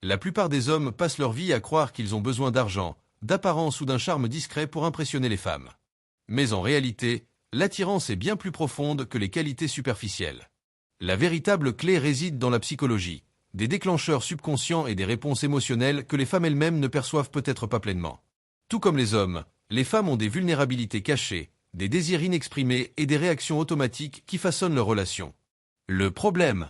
La plupart des hommes passent leur vie à croire qu'ils ont besoin d'argent, d'apparence ou d'un charme discret pour impressionner les femmes. Mais en réalité, l'attirance est bien plus profonde que les qualités superficielles. La véritable clé réside dans la psychologie, des déclencheurs subconscients et des réponses émotionnelles que les femmes elles-mêmes ne perçoivent peut-être pas pleinement. Tout comme les hommes, les femmes ont des vulnérabilités cachées, des désirs inexprimés et des réactions automatiques qui façonnent leurs relations. Le problème: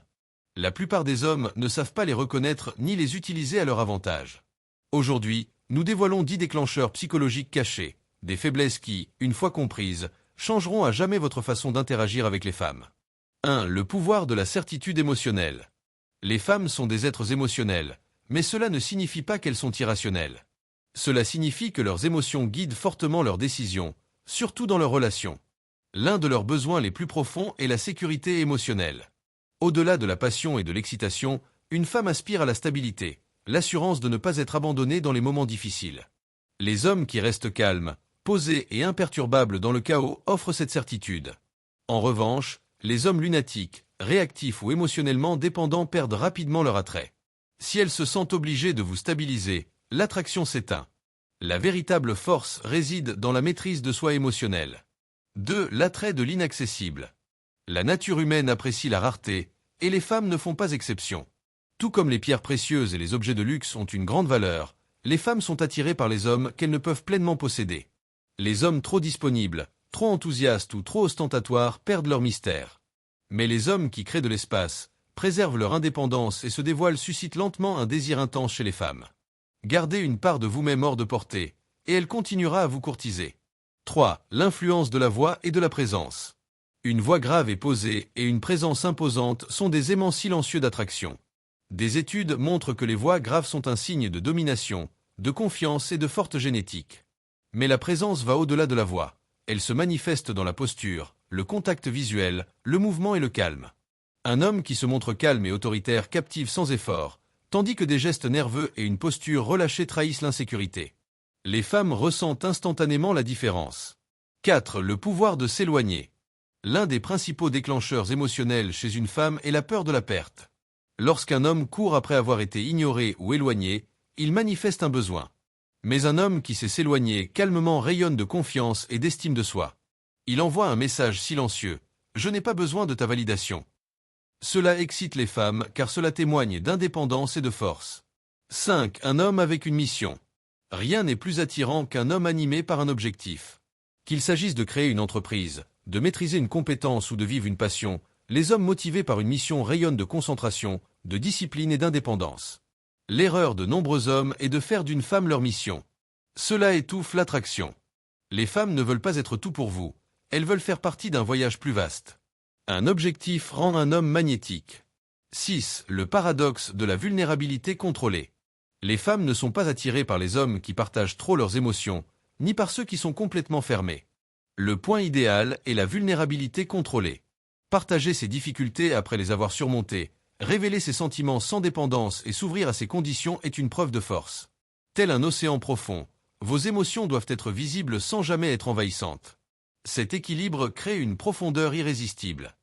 la plupart des hommes ne savent pas les reconnaître ni les utiliser à leur avantage. Aujourd'hui, nous dévoilons 10 déclencheurs psychologiques cachés, des faiblesses qui, une fois comprises, changeront à jamais votre façon d'interagir avec les femmes. 1. Le pouvoir de la certitude émotionnelle. Les femmes sont des êtres émotionnels, mais cela ne signifie pas qu'elles sont irrationnelles. Cela signifie que leurs émotions guident fortement leurs décisions, surtout dans leurs relations. L'un de leurs besoins les plus profonds est la sécurité émotionnelle. Au-delà de la passion et de l'excitation, une femme aspire à la stabilité, l'assurance de ne pas être abandonnée dans les moments difficiles. Les hommes qui restent calmes, posés et imperturbables dans le chaos offrent cette certitude. En revanche, les hommes lunatiques, réactifs ou émotionnellement dépendants perdent rapidement leur attrait. Si elles se sentent obligées de vous stabiliser, l'attraction s'éteint. La véritable force réside dans la maîtrise de soi émotionnelle. 2. L'attrait de l'inaccessible. La nature humaine apprécie la rareté, et les femmes ne font pas exception. Tout comme les pierres précieuses et les objets de luxe ont une grande valeur, les femmes sont attirées par les hommes qu'elles ne peuvent pleinement posséder. Les hommes trop disponibles, trop enthousiastes ou trop ostentatoires perdent leur mystère. Mais les hommes qui créent de l'espace, préservent leur indépendance et se dévoilent suscitent lentement un désir intense chez les femmes. Gardez une part de vous-même hors de portée, et elle continuera à vous courtiser. 3. L'influence de la voix et de la présence. Une voix grave et posée et une présence imposante sont des aimants silencieux d'attraction. Des études montrent que les voix graves sont un signe de domination, de confiance et de forte génétique. Mais la présence va au-delà de la voix. Elle se manifeste dans la posture, le contact visuel, le mouvement et le calme. Un homme qui se montre calme et autoritaire captive sans effort, tandis que des gestes nerveux et une posture relâchée trahissent l'insécurité. Les femmes ressentent instantanément la différence. 4. Le pouvoir de s'éloigner. L'un des principaux déclencheurs émotionnels chez une femme est la peur de la perte. Lorsqu'un homme court après avoir été ignoré ou éloigné, il manifeste un besoin. Mais un homme qui sait s'éloigner calmement rayonne de confiance et d'estime de soi. Il envoie un message silencieux: « Je n'ai pas besoin de ta validation ». Cela excite les femmes car cela témoigne d'indépendance et de force. 5. Un homme avec une mission. Rien n'est plus attirant qu'un homme animé par un objectif. Qu'il s'agisse de créer une entreprise, de maîtriser une compétence ou de vivre une passion, les hommes motivés par une mission rayonnent de concentration, de discipline et d'indépendance. L'erreur de nombreux hommes est de faire d'une femme leur mission. Cela étouffe l'attraction. Les femmes ne veulent pas être tout pour vous, elles veulent faire partie d'un voyage plus vaste. Un objectif rend un homme magnétique. 6. Le paradoxe de la vulnérabilité contrôlée. Les femmes ne sont pas attirées par les hommes qui partagent trop leurs émotions, ni par ceux qui sont complètement fermés. Le point idéal est la vulnérabilité contrôlée. Partager ses difficultés après les avoir surmontées, révéler ses sentiments sans dépendance et s'ouvrir à ses conditions est une preuve de force. Tel un océan profond, vos émotions doivent être visibles sans jamais être envahissantes. Cet équilibre crée une profondeur irrésistible.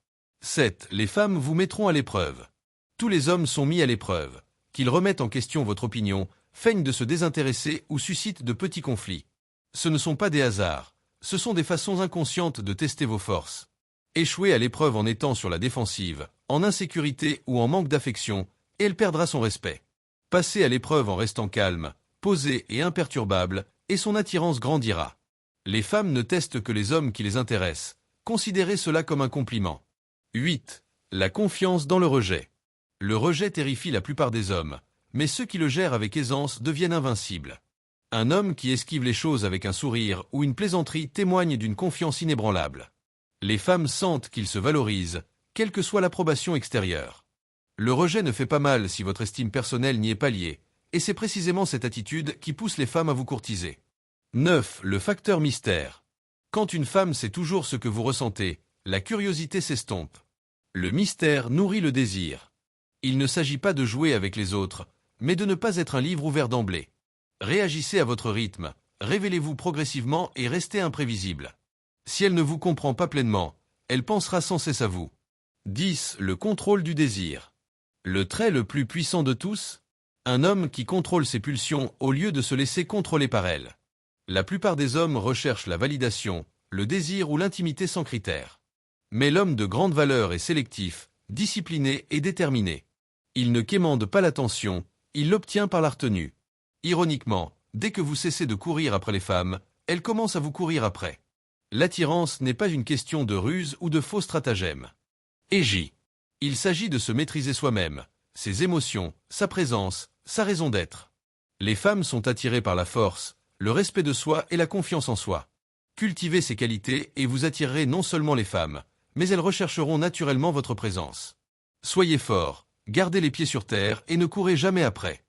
7. Les femmes vous mettront à l'épreuve. Tous les hommes sont mis à l'épreuve. Qu'ils remettent en question votre opinion, feignent de se désintéresser ou suscitent de petits conflits. Ce ne sont pas des hasards, ce sont des façons inconscientes de tester vos forces. Échouez à l'épreuve en étant sur la défensive, en insécurité ou en manque d'affection, et elle perdra son respect. Passez à l'épreuve en restant calme, posé et imperturbable, et son attirance grandira. Les femmes ne testent que les hommes qui les intéressent. Considérez cela comme un compliment. 8. La confiance dans le rejet. Le rejet terrifie la plupart des hommes, mais ceux qui le gèrent avec aisance deviennent invincibles. Un homme qui esquive les choses avec un sourire ou une plaisanterie témoigne d'une confiance inébranlable. Les femmes sentent qu'ils se valorisent, quelle que soit l'approbation extérieure. Le rejet ne fait pas mal si votre estime personnelle n'y est pas liée, et c'est précisément cette attitude qui pousse les femmes à vous courtiser. 9. Le facteur mystère. Quand une femme sait toujours ce que vous ressentez, la curiosité s'estompe. Le mystère nourrit le désir. Il ne s'agit pas de jouer avec les autres, mais de ne pas être un livre ouvert d'emblée. Réagissez à votre rythme, révélez-vous progressivement et restez imprévisible. Si elle ne vous comprend pas pleinement, elle pensera sans cesse à vous. 10. Le contrôle du désir. Le trait le plus puissant de tous? Un homme qui contrôle ses pulsions au lieu de se laisser contrôler par elles. La plupart des hommes recherchent la validation, le désir ou l'intimité sans critères. Mais l'homme de grande valeur est sélectif, discipliné et déterminé. Il ne quémande pas l'attention, il l'obtient par la retenue. Ironiquement, dès que vous cessez de courir après les femmes, elles commencent à vous courir après. L'attirance n'est pas une question de ruse ou de faux stratagèmes. Il s'agit de se maîtriser soi-même, ses émotions, sa présence, sa raison d'être. Les femmes sont attirées par la force, le respect de soi et la confiance en soi. Cultivez ces qualités et vous attirerez non seulement les femmes, mais elles rechercheront naturellement votre présence. Soyez fort, gardez les pieds sur terre et ne courez jamais après.